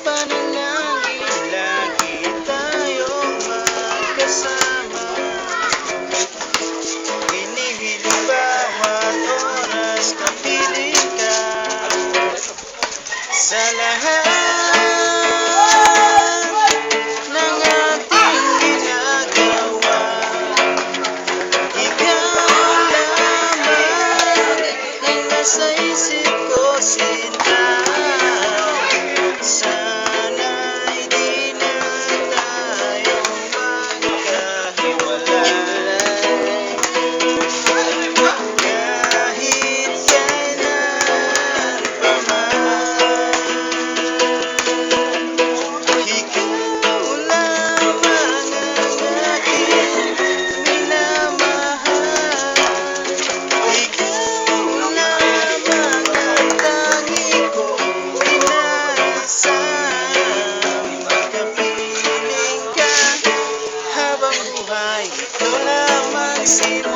panalangin lagi tayong magkasama. Hinihiling bawat oras kapiling ka sa lahat ng ating ginagawa. Ikaw lamang ang nasa isip ko, sinta. Sana'y di na tayo magkahiwalay. Kahit kailan pa man, ikaw lamang ang aking minamahal. Ikaw lamang ang tangi kong inaasam. Magkapiling ka habang buhay, ikaw lamang sila.